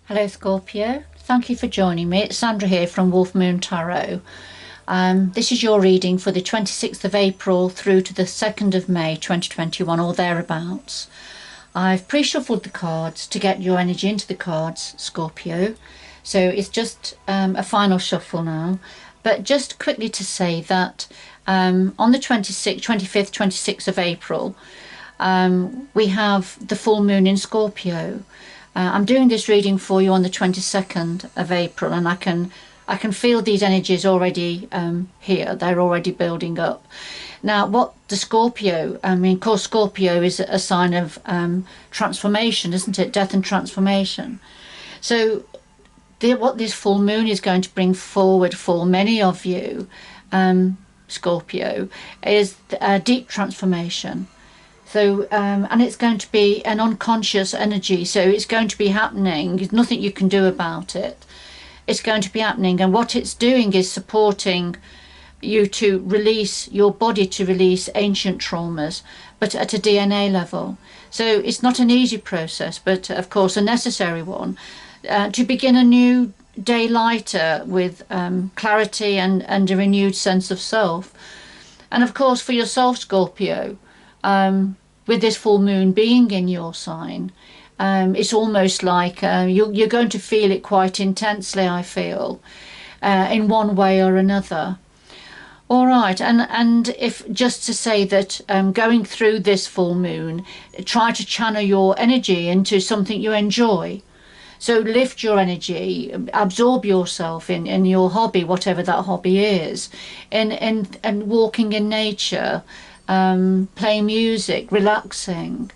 Hello Scorpio, thank you for joining me. It's Sandra here from Wolf Moon Tarot. This is your reading for the 26th of April through to the 2nd of May 2021 or thereabouts. I've pre-shuffled the cards to get your energy into the cards, Scorpio. So it's just a final shuffle now. But just quickly to say that on the 25th, 26th of April, we have the full moon in Scorpio. I'm doing this reading for you on the 22nd of April, and I can feel these energies already here. They're already building up. Now, what the Scorpio, of course, Scorpio is a sign of transformation, isn't it? Death and transformation. So what this full moon is going to bring forward for many of you, Scorpio, is a deep transformation. So, and it's going to be an unconscious energy, so it's going to be happening. There's nothing you can do about it. It's going to be happening, and what it's doing is supporting you to release your body, to release ancient traumas, but at a DNA level. So it's not an easy process, but of course a necessary one, to begin a new day lighter with clarity and a renewed sense of self. And of course for yourself, Scorpio, with this full moon being in your sign, it's almost like you're going to feel it quite intensely, I feel, in one way or another. All right, and if just to say that going through this full moon, try to channel your energy into something you enjoy. So lift your energy, absorb yourself in your hobby, whatever that hobby is, and walking in nature, playing music, relaxing,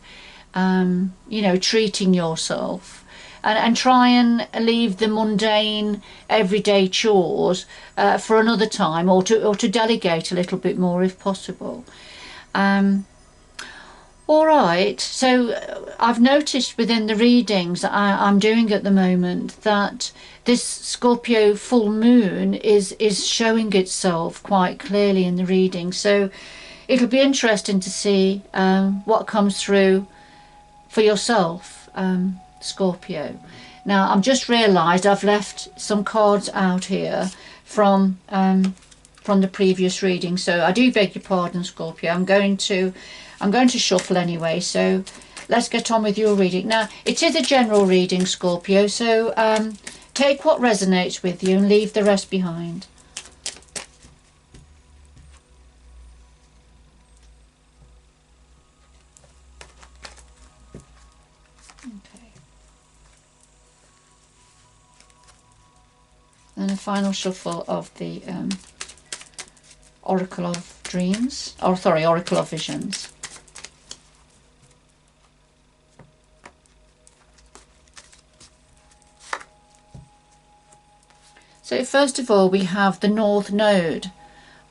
treating yourself, and try and leave the mundane everyday chores for another time, or to delegate a little bit more if possible. All right, so I've noticed within the readings I'm doing at the moment that this Scorpio full moon is showing itself quite clearly in the reading. So it'll be interesting to see what comes through for yourself, Scorpio. Now, I've just realised I've left some cards out here from the previous reading, so I do beg your pardon, Scorpio. I'm going to shuffle anyway, so let's get on with your reading. Now, it is a general reading, Scorpio, so take what resonates with you and leave the rest behind. And a final shuffle of the Oracle of Dreams, Oracle of Visions. So first of all, we have the North Node,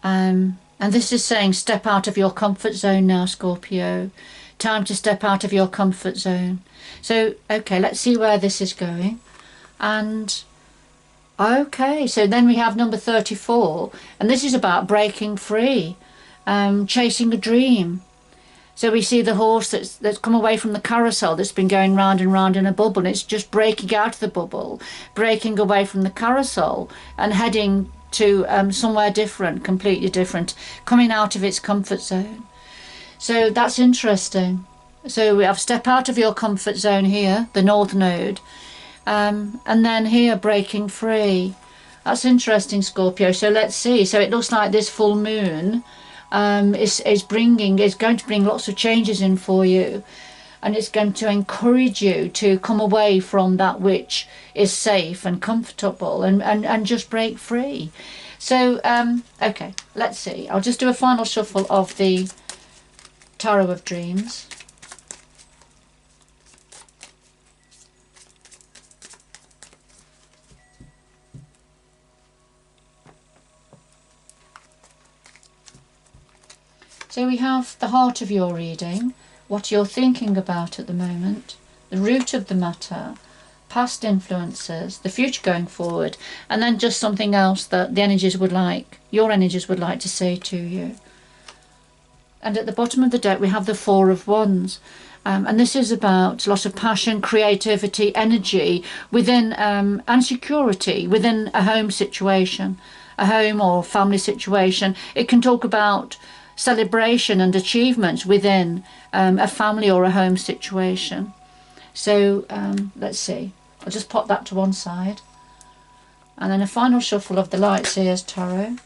and this is saying step out of your comfort zone now, Scorpio. Time to step out of your comfort zone. So, okay, let's see where this is going. And okay, so then we have number 34, and this is about breaking free, chasing a dream. So we see the horse that's come away from the carousel, that's been going round and round in a bubble, and it's just breaking out of the bubble, breaking away from the carousel and heading to somewhere different, completely different, coming out of its comfort zone. So that's interesting. So we have step out of your comfort zone here, the North Node. And then here, breaking free. That's interesting, Scorpio. So let's see. So it looks like this full moon is going to bring lots of changes in for you, and it's going to encourage you to come away from that which is safe and comfortable and just break free. So okay, let's see. I'll just do a final shuffle of the Tarot of Dreams. So we have the heart of your reading, what you're thinking about at the moment, the root of the matter, past influences, the future going forward, and then just something else that the energies would like, your energies would like to say to you. And at the bottom of the deck we have the Four of Wands, And this is about lots of passion, creativity, energy within, and security within a home situation, a home or family situation. It can talk about celebration and achievements within a family or a home situation. So let's see. I'll just pop that to one side. And then a final shuffle of the Light's Ears Tarot.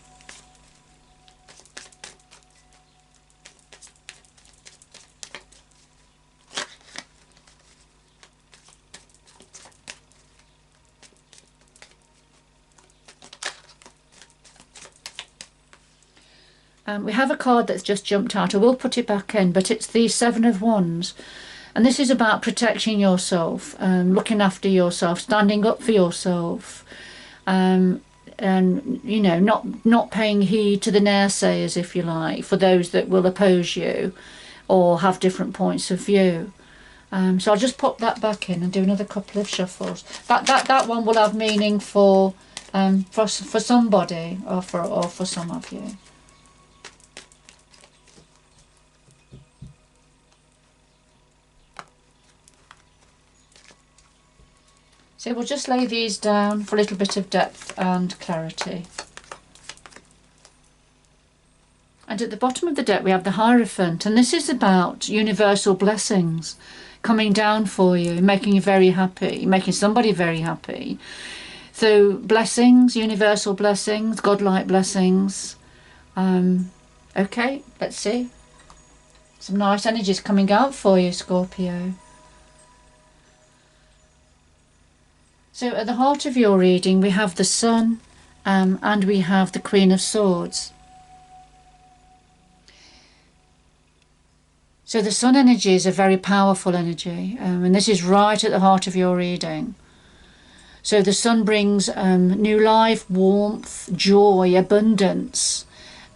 We have a card that's just jumped out. I will put it back in, but it's the Seven of Wands. And this is about protecting yourself, looking after yourself, standing up for yourself, and, you know, not paying heed to the naysayers, if you like, for those that will oppose you or have different points of view. So I'll just pop that back in and do another couple of shuffles. That one will have meaning for somebody or for some of you. So we'll just lay these down for a little bit of depth and clarity. And at the bottom of the deck we have the Hierophant, and this is about universal blessings coming down for you, making you very happy, making somebody very happy. So blessings, universal blessings, godlike blessings. Okay, let's see. Some nice energies coming out for you, Scorpio. So at the heart of your reading we have the Sun and we have the Queen of Swords. So the Sun energy is a very powerful energy, and this is right at the heart of your reading. So the Sun brings new life, warmth, joy, abundance,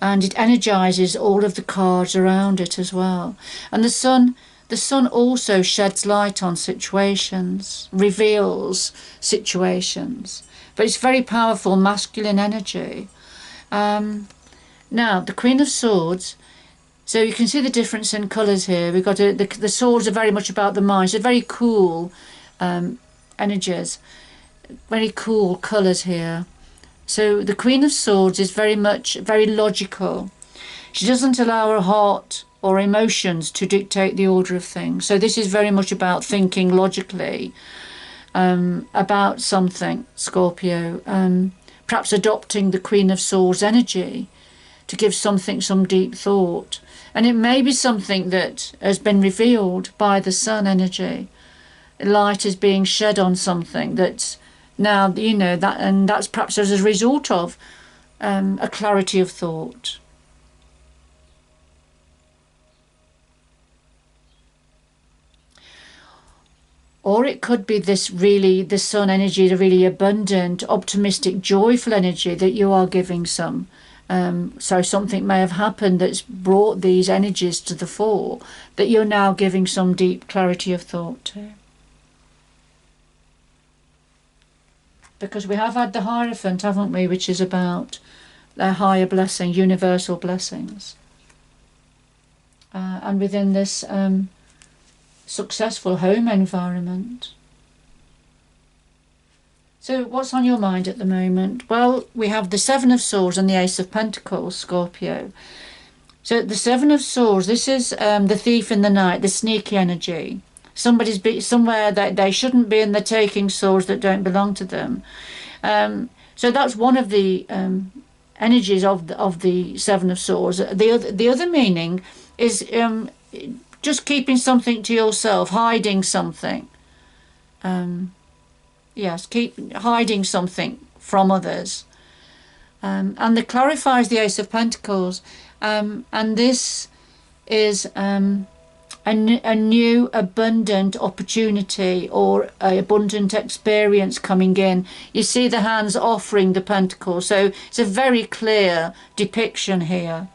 and it energizes all of the cards around it as well. And the Sun also sheds light on situations, reveals situations, but it's very powerful masculine energy. Now, the Queen of Swords, so you can see the difference in colours here. We've got the swords are very much about the mind. So very cool energies, very cool colours here. So the Queen of Swords is very logical. She doesn't allow her heart or emotions to dictate the order of things. So this is very much about thinking logically about something, Scorpio. Perhaps adopting the Queen of Swords energy to give something some deep thought. And it may be something that has been revealed by the Sun energy. Light is being shed on something that's now, you know, and that's perhaps as a result of a clarity of thought. Or it could be the Sun energy, the really abundant, optimistic, joyful energy that you are giving some. So something may have happened that's brought these energies to the fore that you're now giving some deep clarity of thought to. Because we have had the Hierophant, haven't we, which is about their higher blessing, universal blessings. And within this successful home environment. So what's on your mind at the moment? Well, we have the Seven of Swords and the Ace of Pentacles, Scorpio. So the Seven of Swords, this is the thief in the night, the sneaky energy. Somebody's somewhere that they shouldn't be, and they're taking swords that don't belong to them. So that's one of the energies of the Seven of Swords. The other meaning is just keeping something to yourself, hiding something. Yes, keep hiding something from others. And it clarifies the Ace of Pentacles. And this is a new abundant opportunity or an abundant experience coming in. You see the hands offering the Pentacles. So it's a very clear depiction here.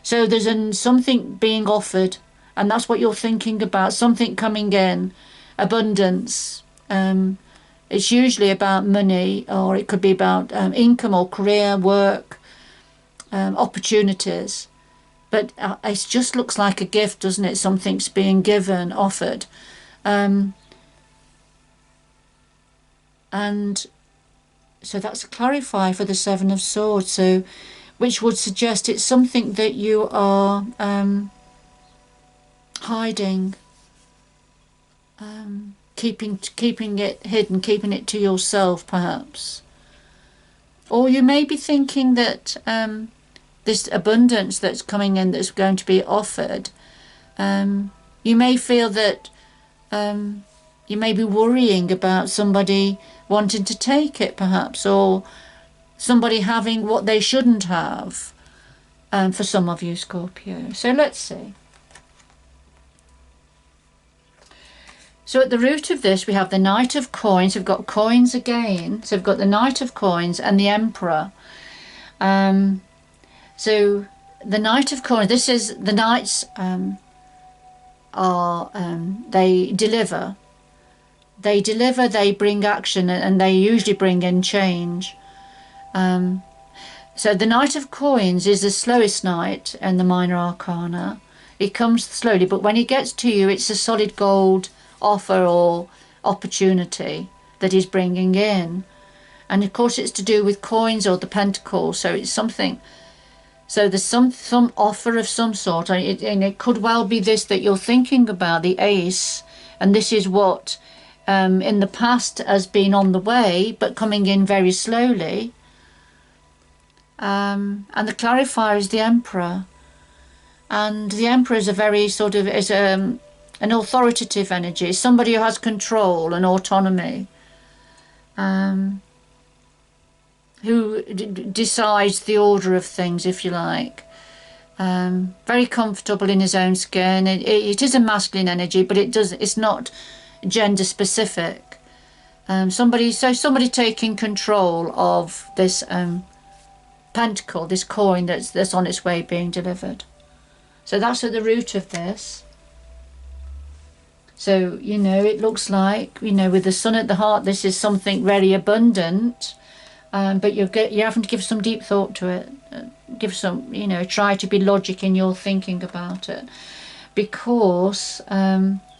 So there's something being offered, and that's what you're thinking about, something coming in, abundance. It's usually about money, or it could be about income or career, work, opportunities. but it just looks like a gift, doesn't it? Something's being given, offered. And so that's a clarify for the Seven of Swords, so which would suggest it's something that you are hiding, keeping it hidden, keeping it to yourself, perhaps. Or you may be thinking that this abundance that's coming in, that's going to be offered, you may feel that you may be worrying about somebody wanting to take it, perhaps, or somebody having what they shouldn't have, for some of you, Scorpio. So let's see. So at the root of this, we have the Knight of Coins. We've got coins again. So we've got the Knight of Coins and the Emperor. So the Knight of Coins, this is, the Knights they deliver. They deliver, they bring action, and they usually bring in change. So the Knight of Coins is the slowest knight in the Minor Arcana. It comes slowly, but when it gets to you, it's a solid gold offer or opportunity that he's bringing in. And of course it's to do with coins or the Pentacles, so it's something, so there's some offer of some sort, and it could well be this that you're thinking about, the Ace, and this is what in the past has been on the way but coming in very slowly. And the clarifier is the Emperor, and the Emperor is a very sort of, is an authoritative energy, somebody who has control and autonomy, who decides the order of things, if you like. Very comfortable in his own skin. It is a masculine energy, but it's not gender specific. Somebody taking control of this pentacle, this coin that's on its way being delivered. So that's at the root of this. So, you know, it looks like, you know, with the Sun at the heart, this is something very abundant, but you're having to give some deep thought to it. Give some, you know, try to be logic in your thinking about it, because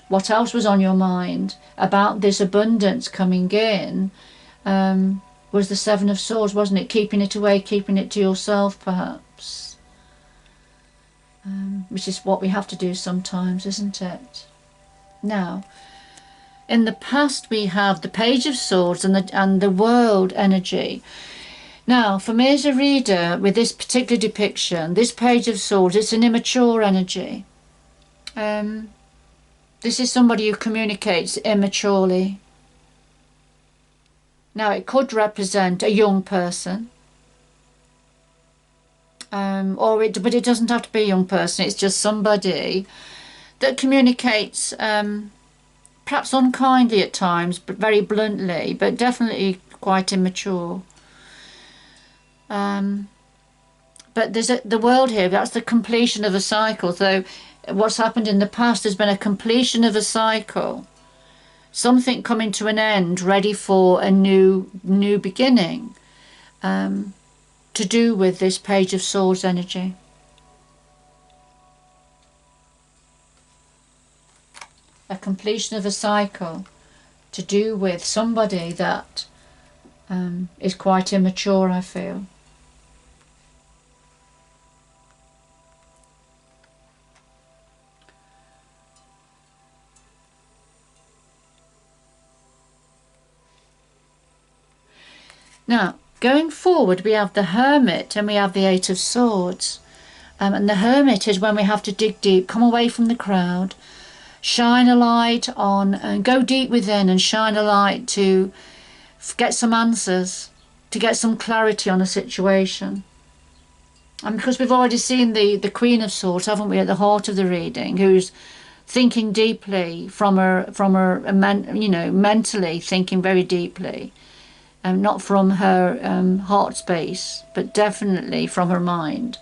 what else was on your mind about this abundance coming in was the Seven of Swords, wasn't it? Keeping it away, keeping it to yourself, perhaps, which is what we have to do sometimes, isn't it? Now, in the past we have the Page of Swords and the World energy. Now, for me as a reader, with this particular depiction, this Page of Swords, it's an immature energy. This is somebody who communicates immaturely. Now, it could represent a young person, but it doesn't have to be a young person. It's just somebody that communicates, perhaps unkindly at times, but very bluntly, but definitely quite immature. But there's the World here. That's the completion of a cycle. So what's happened in the past has been a completion of a cycle. Something coming to an end, ready for a new beginning, to do with this Page of Swords energy. A completion of a cycle to do with somebody that is quite immature, I feel. Now, going forward, we have the Hermit and we have the Eight of Swords. And the Hermit is when we have to dig deep, come away from the crowd, shine a light on, and go deep within and shine a light to get some answers, to get some clarity on a situation. And because we've already seen the Queen of Swords, haven't we, at the heart of the reading, who's thinking deeply from her mentally thinking very deeply. Not from her heart space, but definitely from her mind.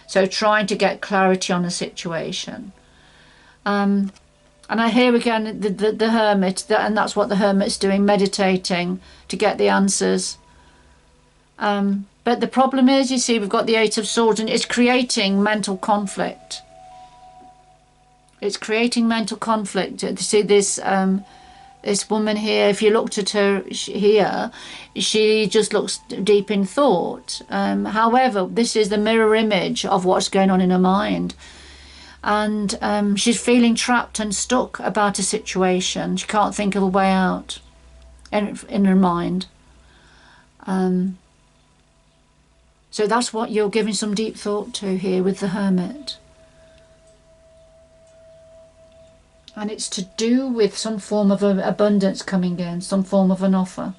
So trying to get clarity on a situation. And I hear again the Hermit, and that's what the Hermit's doing, meditating to get the answers. But But the problem is, you see, we've got the Eight of Swords, and it's creating mental conflict. It's creating mental conflict. You see this this woman here, if you looked at her here, she just looks deep in thought. However, this is the mirror image of what's going on in her mind. And she's feeling trapped and stuck about a situation. She can't think of a way out in her mind. So that's what you're giving some deep thought to here with the Hermit. And it's to do with some form of abundance coming in, some form of an offer.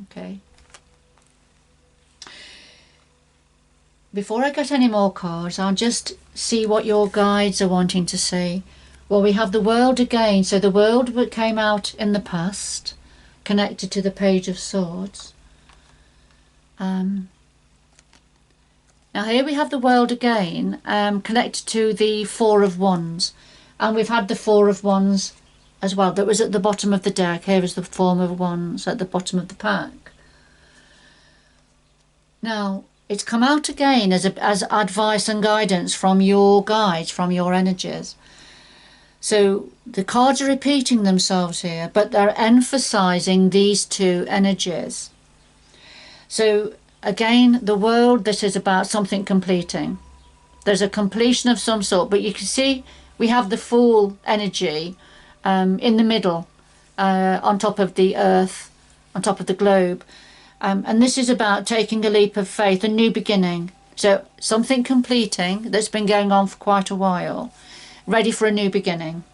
Okay. Before I get any more cards, I'll just see what your guides are wanting to say. Well, we have the World again. So the World came out in the past, connected to the Page of Swords. Now here we have the World again, connected to the Four of Wands. And we've had the Four of Wands as well. That was at the bottom of the deck. Here is the Four of Wands at the bottom of the pack. Now, it's come out again as advice and guidance from your guides, from your energies. So the cards are repeating themselves here, but they're emphasizing these two energies. So again, the World, this is about something completing. There's a completion of some sort, but you can see we have the Fool energy in the middle, on top of the earth, on top of the globe. And this is about taking a leap of faith, a new beginning. So something completing that's been going on for quite a while, ready for a new beginning.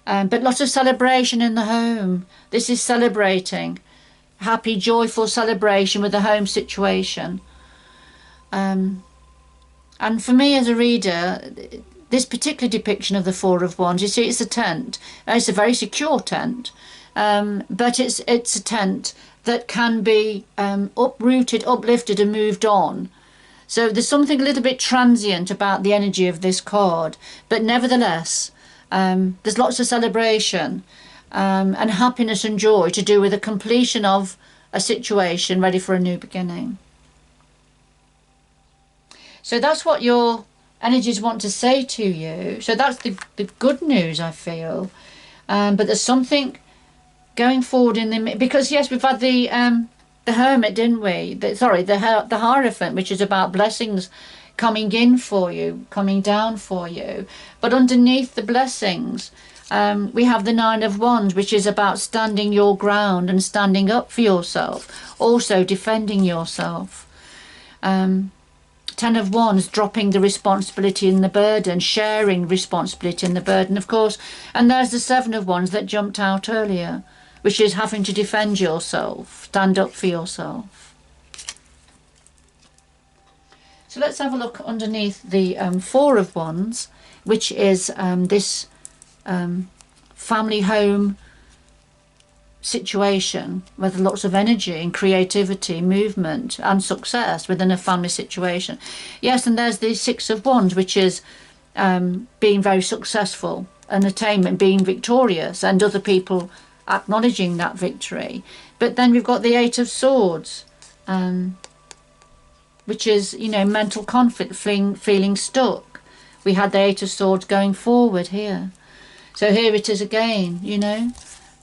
But lots of celebration in the home. This is celebrating. Happy, joyful celebration with the home situation. And for me as a reader, this particular depiction of the Four of Wands, you see it's a tent. It's a very secure tent. But it's a tent that can be uprooted, uplifted and moved on. So there's something a little bit transient about the energy of this card, but nevertheless there's lots of celebration and happiness and joy to do with the completion of a situation ready for a new beginning. So that's what your energies want to say to you. So that's the good news, I feel. But there's something going forward in the, because yes, we've had the Hermit, didn't we? The Hierophant, which is about blessings coming in for you, coming down for you. But underneath the blessings, we have the Nine of Wands, which is about standing your ground and standing up for yourself, also defending yourself. Ten of Wands, dropping the responsibility and the burden, sharing responsibility and the burden, of course. And there's the Seven of Wands that jumped out earlier, which is having to defend yourself, stand up for yourself. So let's have a look underneath the Four of Wands, which is this family home situation with lots of energy and creativity, movement and success within a family situation. Yes, and there's the Six of Wands, which is being very successful, an attainment, being victorious, and other people acknowledging that victory. But then we've got the Eight of Swords, which is, you know, mental conflict, feeling stuck. We had the Eight of Swords going forward here. So here it is again, you know.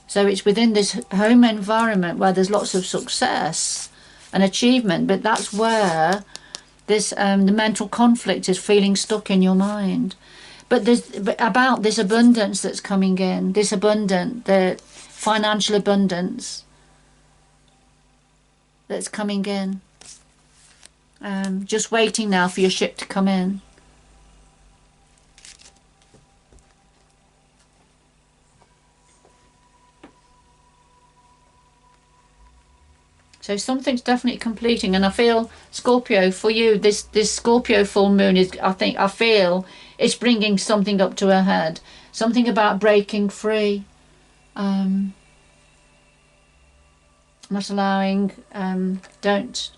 So it's within this home environment where there's lots of success and achievement, but that's where this the mental conflict is feeling stuck in your mind. But there's about this abundance that's coming in, this the financial abundance that's coming in. Just waiting now for your ship to come in. So something's definitely completing, and I feel, Scorpio, for you, this Scorpio full moon is, I feel it's bringing something up to a head. Something about breaking free, not allowing, don't,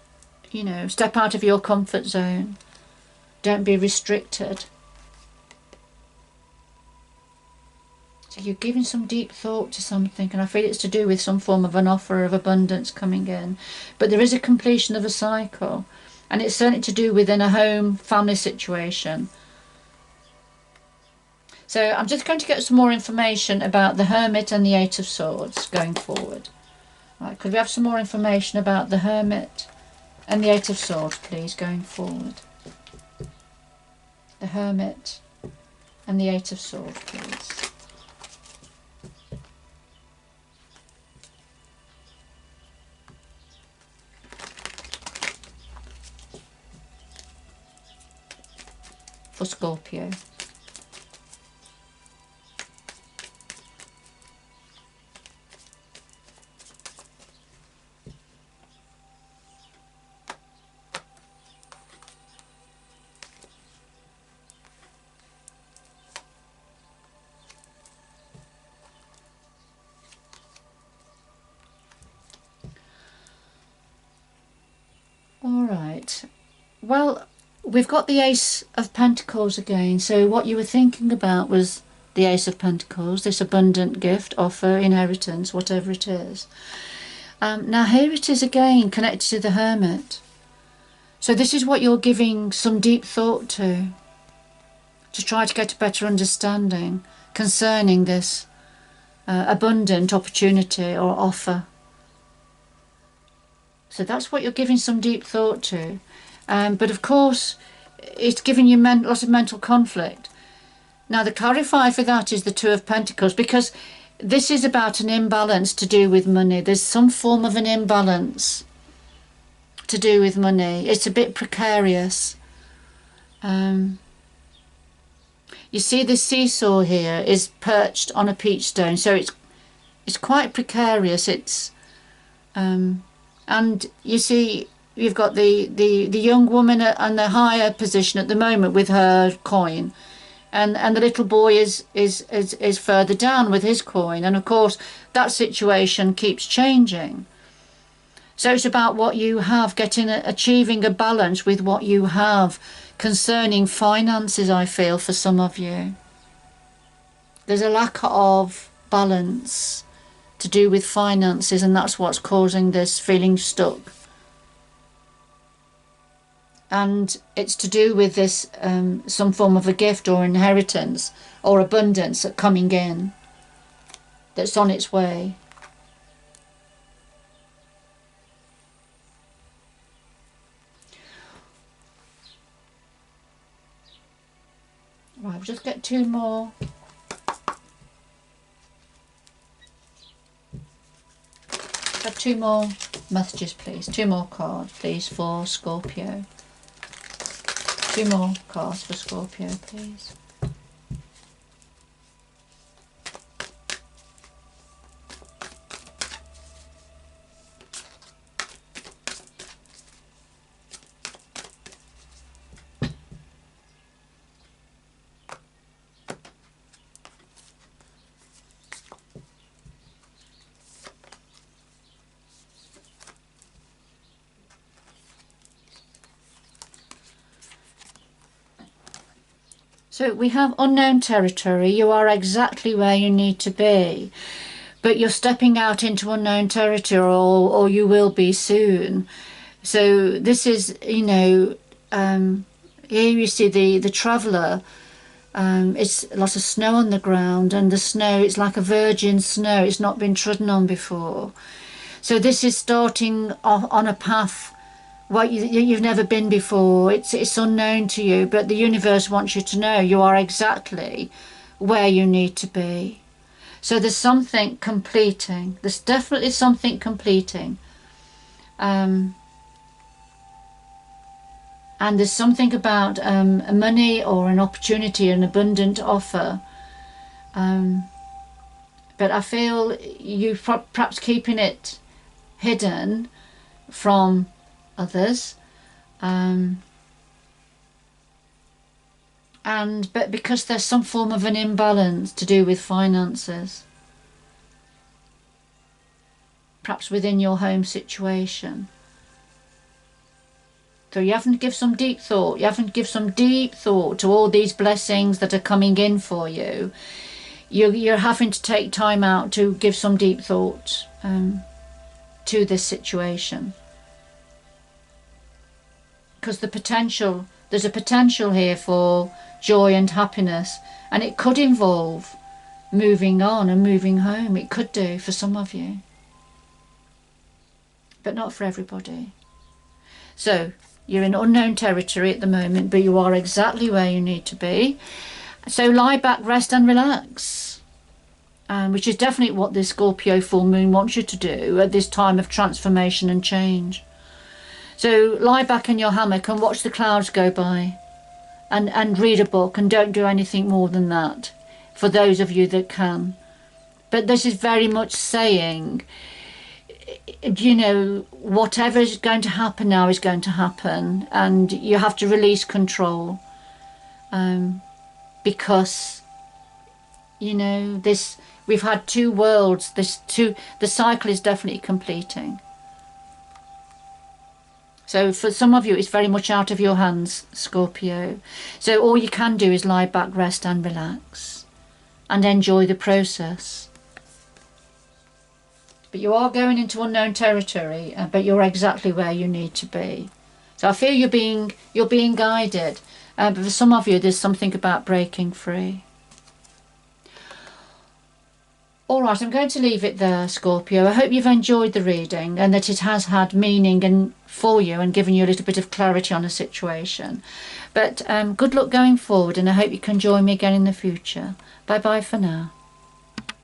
you know, step out of your comfort zone. Don't be restricted. You're giving some deep thought to something, and I feel it's to do with some form of an offer of abundance coming in. But there is a completion of a cycle, and it's certainly to do within a home family situation. So I'm just going to get some more information about the Hermit and the Eight of Swords going forward. Right, could we have some more information about the Hermit and the Eight of Swords, please, going forward? The Hermit and the Eight of Swords, please. For Scorpio. All right. Well, we've got the Ace of Pentacles again. So what you were thinking about was the Ace of Pentacles, this abundant gift, offer, inheritance, whatever it is. Now here it is again, connected to the Hermit. So this is what you're giving some deep thought to try to get a better understanding concerning this abundant opportunity or offer. So that's what you're giving some deep thought to. But of course, it's giving you a lot of mental conflict. Now, the clarifier for that is the Two of Pentacles, because this is about an imbalance to do with money. There's some form of an imbalance to do with money. It's a bit precarious. You see, this seesaw here is perched on a peach stone, so it's quite precarious. It's and you see, you've got the young woman on the higher position at the moment with her coin, and the little boy is further down with his coin, and of course that situation keeps changing. So it's about what you have, achieving a balance with what you have concerning finances. I feel for some of you there's a lack of balance to do with finances, and that's what's causing this feeling stuck. And it's to do with this some form of a gift or inheritance or abundance coming in that's on its way. Right, we'll just get two more. Have two more messages, please. Two more cards, please, for Scorpio. Two more cards for Scorpio, please. So we have unknown territory. You are exactly where you need to be, but you're stepping out into unknown territory, or you will be soon. So this is, you know, here you see the traveller. It's lots of snow on the ground, and the snow, it's like a virgin snow. It's not been trodden on before. So this is starting off on a path well, you've never been before. It's unknown to you, but the universe wants you to know you are exactly where you need to be. So there's something completing. There's definitely something completing. And there's something about money or an opportunity, an abundant offer. But I feel you perhaps keeping it hidden from others, but because there's some form of an imbalance to do with finances, perhaps within your home situation. So you haven't give some deep thought. You haven't give some deep thought to all these blessings that are coming in for you. you're having to take time out to give some deep thought to this situation, because there's a potential here for joy and happiness, and it could involve moving on and moving home. It could do for some of you, but not for everybody. So you're in unknown territory at the moment, but you are exactly where you need to be. So lie back, rest and relax, which is definitely what this Scorpio full moon wants you to do at this time of transformation and change. So lie back in your hammock and watch the clouds go by, and read a book, and don't do anything more than that for those of you that can. But this is very much saying, you know, whatever is going to happen now is going to happen, and you have to release control, because, you know, we've had two worlds. The cycle is definitely completing. So for some of you, it's very much out of your hands, Scorpio. So all you can do is lie back, rest and relax, and enjoy the process. But you are going into unknown territory, but you're exactly where you need to be. So I feel you're being guided. But for some of you, there's something about breaking free. All right, I'm going to leave it there, Scorpio. I hope you've enjoyed the reading and that it has had meaning for you and given you a little bit of clarity on a situation. But good luck going forward, and I hope you can join me again in the future. Bye-bye for now.